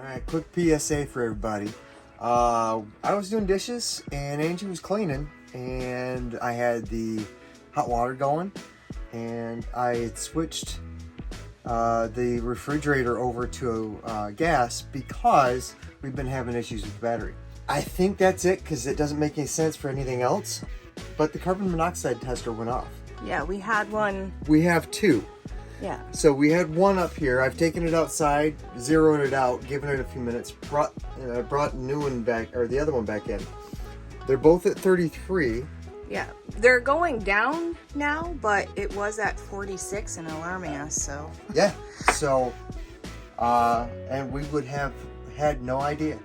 Alright, quick PSA for everybody. I was doing dishes and Angie was cleaning and I had the hot water going and I had switched the refrigerator over to gas because we've been having issues with the battery. I think that's it because it doesn't make any sense for anything else, but the carbon monoxide tester went off. Yeah, we had one. We have two. Yeah. So we had one up here. I've taken it outside, zeroed it out, given it a few minutes, brought the new one back, or the other one back in. They're both at 33. Yeah, they're going down now, but it was at 46 and alarming us, so. Yeah, so, and we would have had no idea.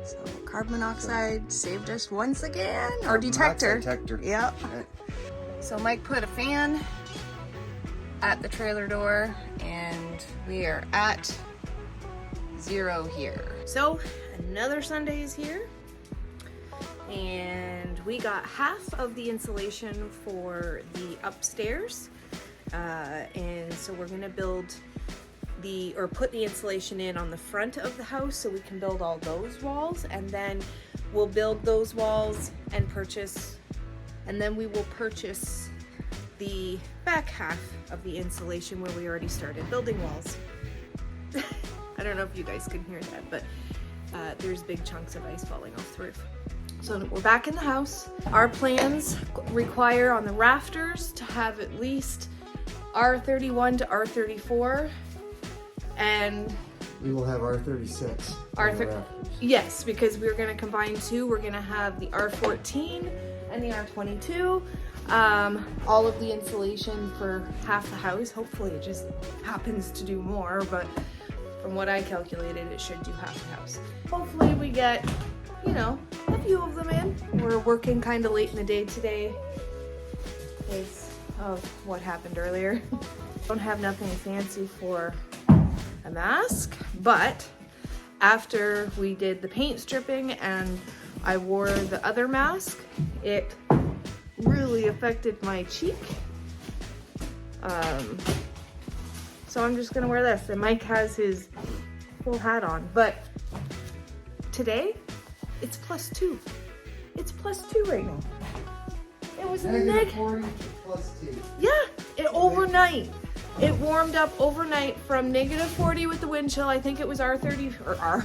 So carbon monoxide saved us once again. Or Carbon detector. monoxide detector. Yep. Right. So Mike put a fan at the trailer door and we are at 0 here. So another Sunday is here and we got half of the insulation for the upstairs, and so we're gonna build put the insulation in on the front of the house so we can build all those walls, and then we'll build those walls and then we will purchase the back half of the insulation where we already started building walls. I don't know if you guys can hear that, but there's big chunks of ice falling off the roof. So we're back in the house. Our plans require on the rafters to have at least R31 to R34, and We will have R36. yes, because we're gonna combine two. We're gonna have the R14 and the R22. All of the insulation for half the house. Hopefully it just happens to do more, but from what I calculated, it should do half the house. Hopefully we get, a few of them in. We're working kind of late in the day today because of what happened earlier. Don't have nothing fancy for a mask, but after we did the paint stripping and I wore the other mask, it really affected my cheek. So I'm just gonna wear this, and Mike has his full hat on, but today it's +2. It's +2 right now. It was Negative 40 plus 2. Yeah, overnight. It warmed up overnight from -40 with the wind chill. I think it was R30 or R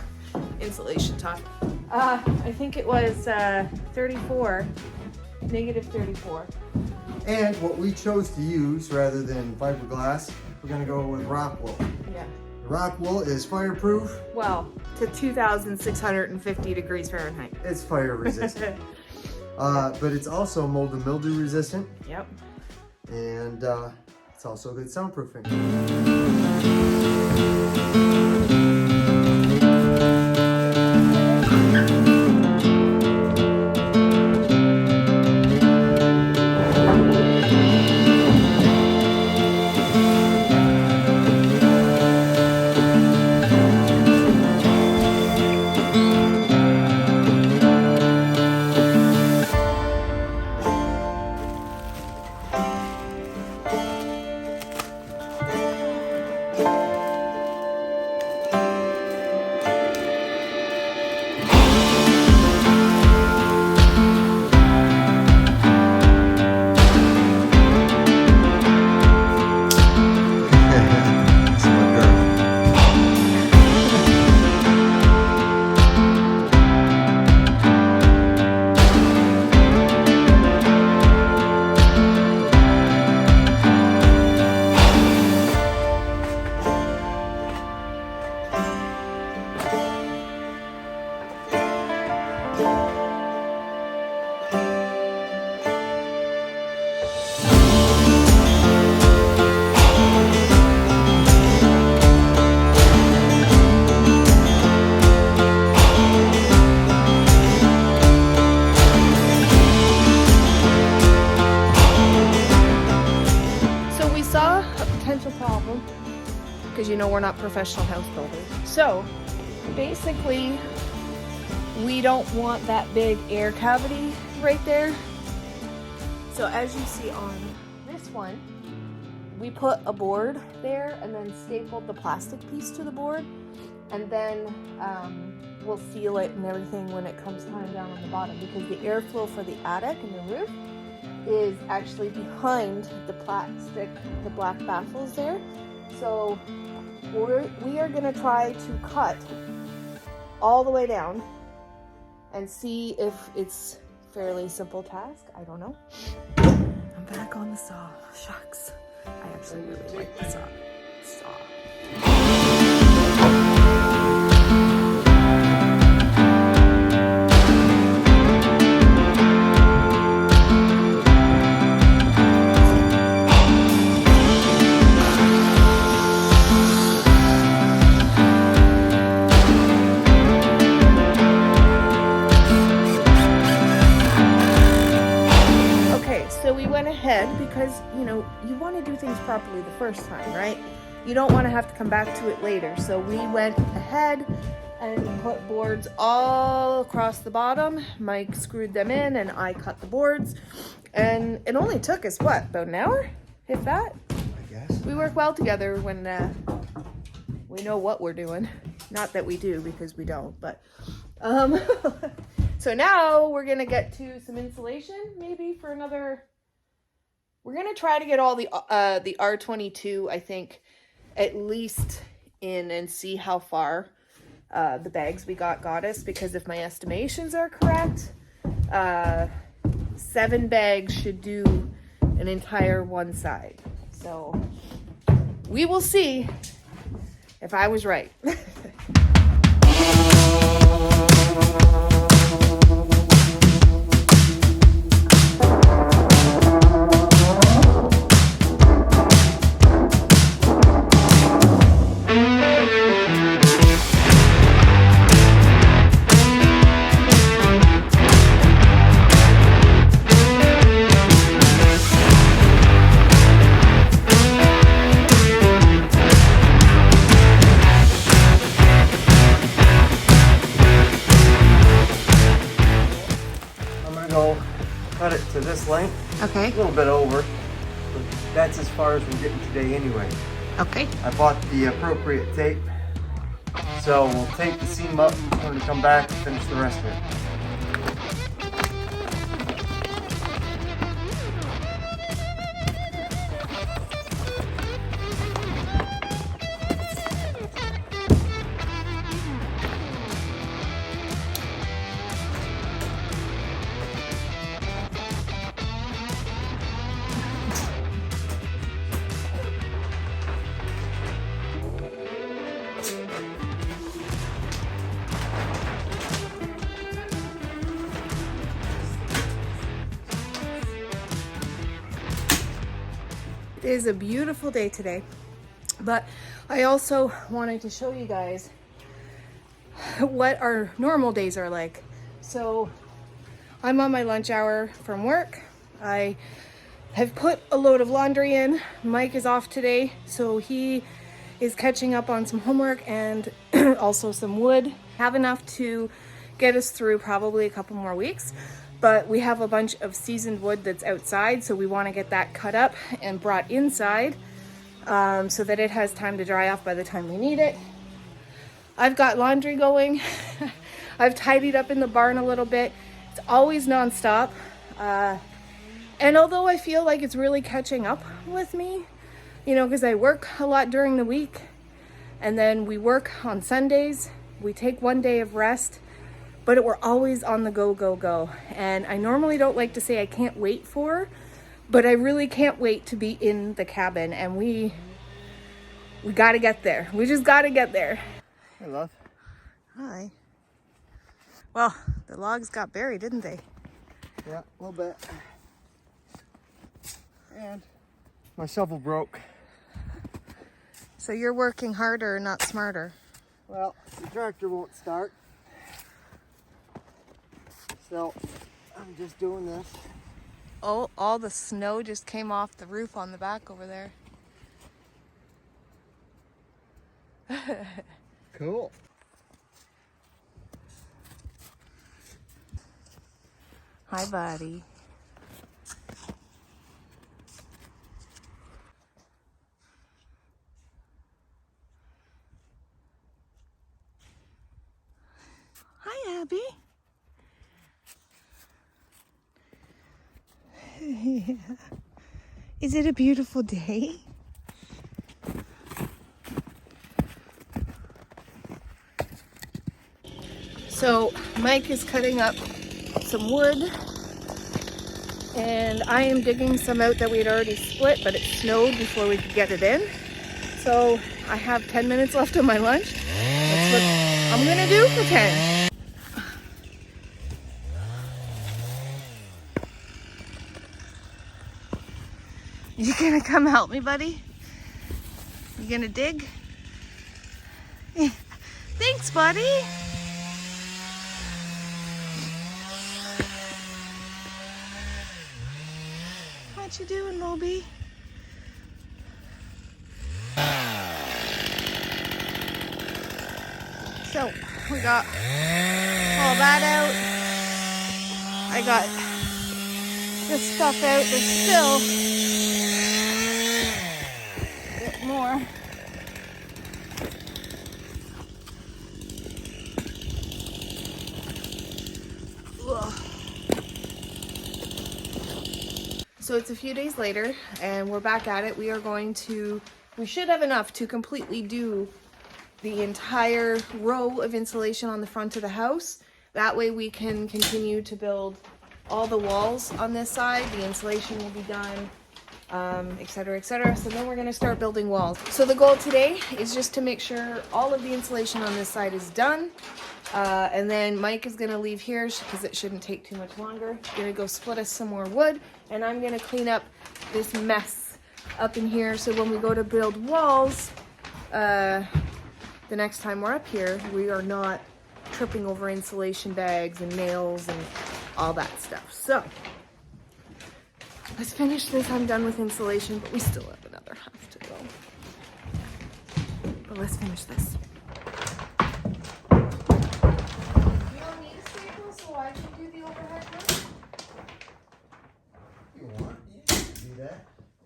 insulation talk. I think it was 34. -34. And what we chose to use rather than fiberglass, we're going to go with rock wool. Yeah. Rock wool is fireproof. Well, to 2,650 degrees Fahrenheit. It's fire resistant. But it's also mold and mildew resistant. Yep. And it's also good soundproofing. because we're not professional house builders. So basically we don't want that big air cavity right there. So as you see on this one, we put a board there and then stapled the plastic piece to the board, and then we'll seal it and everything when it comes time down on the bottom, because the airflow for the attic and the roof is actually behind the plastic, the black baffles there. So we are going to try to cut all the way down and see if it's fairly simple task. I don't know. I'm back on the saw. Shucks. I actually really like the saw. So we went ahead because, you know, you want to do things properly the first time, right? You don't want to have to come back to it later. So we went ahead and put boards all across the bottom. Mike screwed them in and I cut the boards. And it only took us, what, about an hour? If that? I guess. We work well together when we know what we're doing. Not that we do, because we don't, but... So now we're going to get to some insulation, maybe for another... We're going to try to get all the R22, I think, at least in, and see how far the bags we got us, because if my estimations are correct, 7 bags should do an entire one side. So we will see if I was right. Cut it to this length. Okay. A little bit over. But that's as far as we're getting today anyway. Okay. I bought the appropriate tape. So we'll tape the seam up when we come back and finish the rest of it. It is a beautiful day today, but I also wanted to show you guys what our normal days are like. So I'm on my lunch hour from work. I have put a load of laundry in. Mike is off today, so he is catching up on some homework and also some wood. Have enough to get us through probably a couple more weeks. But we have a bunch of seasoned wood that's outside, so we want to get that cut up and brought inside so that it has time to dry off by the time we need it. I've got laundry going. I've tidied up in the barn a little bit. It's always nonstop. And although I feel like it's really catching up with me, you know, because I work a lot during the week and then we work on Sundays, we take one day of rest. But we're always on the go, go, go. And I normally don't like to say I can't wait for, but I really can't wait to be in the cabin. And we got to get there. We just got to get there. Hey, love. Hi. Well, the logs got buried, didn't they? Yeah, a little bit. And my shovel broke. So you're working harder, not smarter. Well, the tractor won't start. So I'm just doing this. Oh, all the snow just came off the roof on the back over there. Cool. Hi, buddy. hubby? Is it a beautiful day? So Mike is cutting up some wood and I am digging some out that we had already split, but it snowed before we could get it in. So I have 10 minutes left of my lunch. That's what I'm gonna do for 10. You gonna come help me, buddy? You gonna dig? Thanks, buddy. What you doing, Moby? So we got all that out. I got this stuff out. There's still a bit more. Ugh. So it's a few days later and we're back at it. We should have enough to completely do the entire row of insulation on the front of the house. That way we can continue to build all the walls on this side. The insulation will be done, etc., etc. So then we're gonna start building walls. So the goal today is just to make sure all of the insulation on this side is done. And then Mike is gonna leave here because it shouldn't take too much longer. He's gonna go split us some more wood, and I'm gonna clean up this mess up in here. So when we go to build walls, the next time we're up here, we are not tripping over insulation bags and nails and all that stuff. So let's finish this. I'm done with insulation, but we still have another half to go. But let's finish this. You don't need a staple, so I can do the overhead one? You want? You can do that.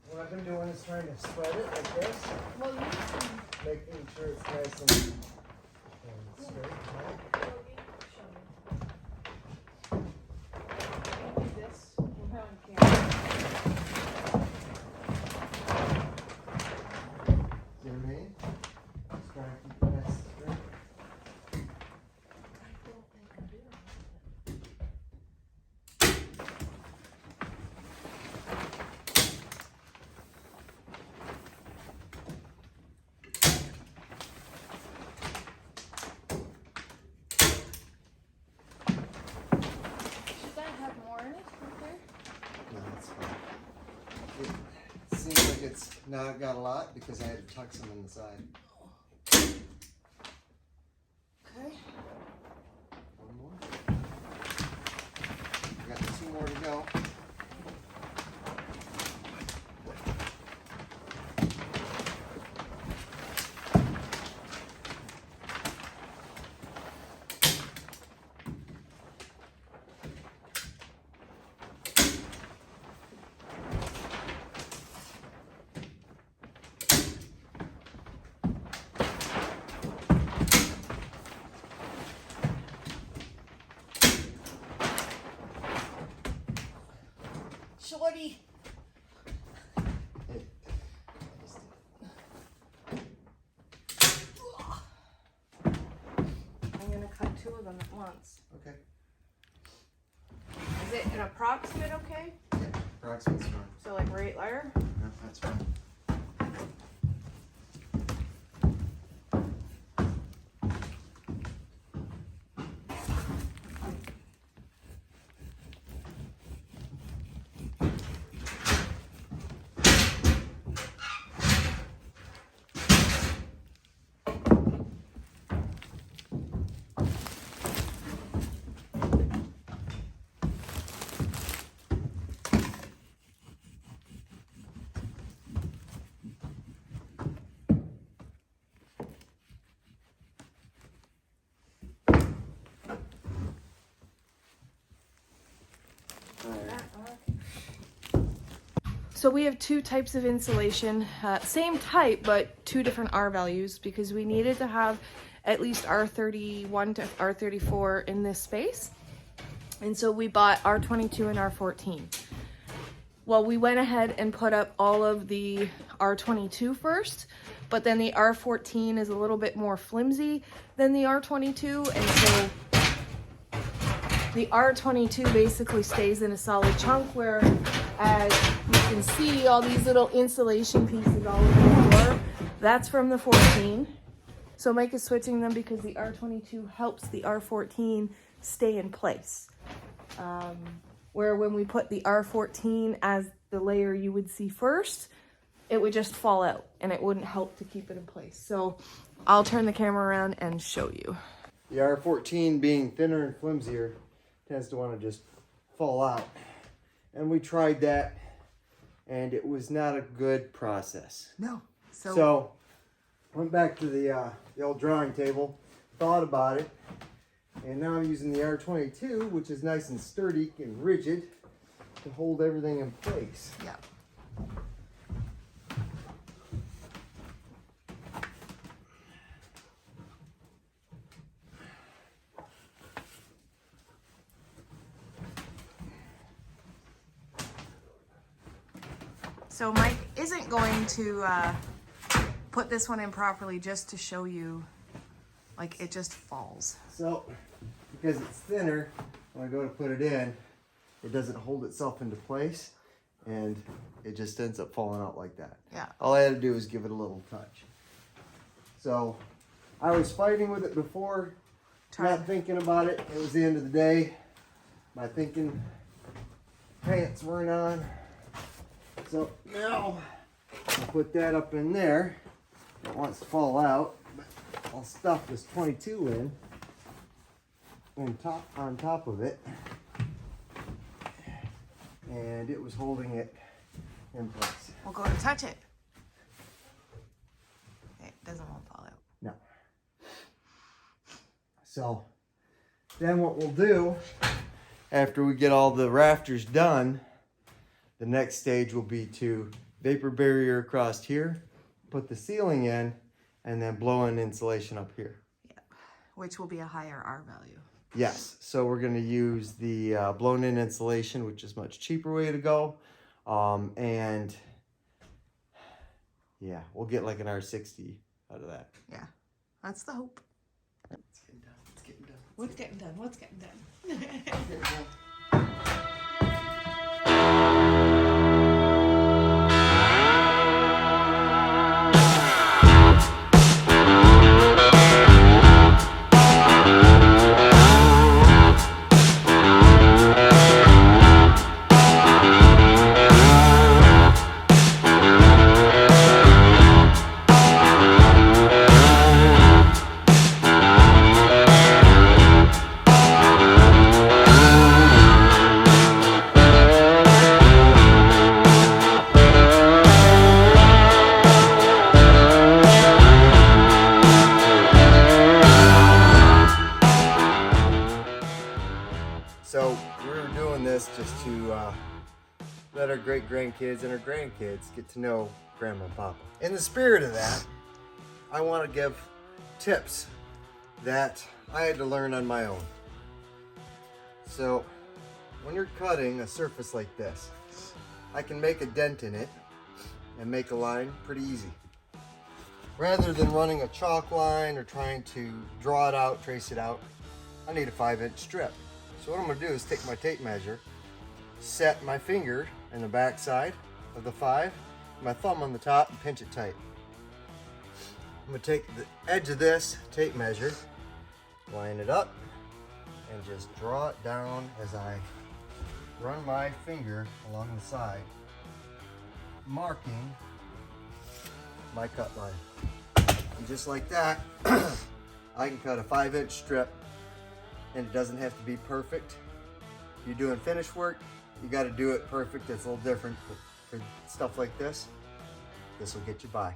What I've been doing is trying to spread it like this. Well, you can. Making sure it's nice and straight. Right? You know what I mean? Just trying to keep it nice and straight. No, that's fine. It seems like it's not got a lot because I had to tuck some in the side. Okay. One more. I got 2 more to go. Shorty. I'm gonna cut 2 of them at once. Okay. Is it an approximate okay? Yeah, approximate's fine. So like right there? No, that's fine. So we have 2 types of insulation, same type, but 2 different R values because we needed to have at least R31 to R34 in this space. And so we bought R22 and R14. Well, we went ahead and put up all of the R22 first, but then the R14 is a little bit more flimsy than the R22, and so the R22 basically stays in a solid chunk, where as you can see all these little insulation pieces all over the floor, that's from the 14. So Mike is switching them because the R22 helps the R14 stay in place. Where when we put the R14 as the layer you would see first, it would just fall out and it wouldn't help to keep it in place. So I'll turn the camera around and show you. The R14 being thinner and flimsier tends to want to just fall out. And we tried that and it was not a good process. No. So went back to the old drawing table, thought about it, and now I'm using the R22, which is nice and sturdy and rigid to hold everything in place. Yeah. So Mike isn't going to put this one in properly just to show you, like, it just falls. So, because it's thinner, when I go to put it in, it doesn't hold itself into place, and it just ends up falling out like that. Yeah. All I had to do is give it a little touch. So, I was fighting with it before, not thinking about it. It was the end of the day. My thinking pants weren't on. So now, I'll put that up in there. It wants to fall out, but I'll stuff this 22 on top of it. And it was holding it in place. We'll go to touch it. It doesn't want to fall out. No. So then what we'll do, after we get all the rafters done, the next stage will be to vapor barrier across here, put the ceiling in, and then blow in insulation up here. Yeah, which will be a higher R value. Yes, so we're going to use the blown in insulation, which is a much cheaper way to go. And yeah, we'll get like an R60 out of that. Yeah, that's the hope. It's getting done. It's getting done. What's getting done? What's getting done? It's getting done. So we're doing this just to let our great-grandkids and our grandkids get to know Grandma and Papa. In the spirit of that, I want to give tips that I had to learn on my own. So when you're cutting a surface like this, I can make a dent in it and make a line pretty easy. Rather than running a chalk line or trying to draw it out, trace it out, I need a 5-inch strip. So what I'm going to do is take my tape measure, set my finger in the back side of the 5, my thumb on the top, and pinch it tight. I'm going to take the edge of this tape measure, line it up, and just draw it down as I run my finger along the side, marking my cut line. And just like that, I can cut a 5-inch strip, and it doesn't have to be perfect. If you're doing finish work, you got to do it perfect. It's a little different, but for stuff like this will get you by.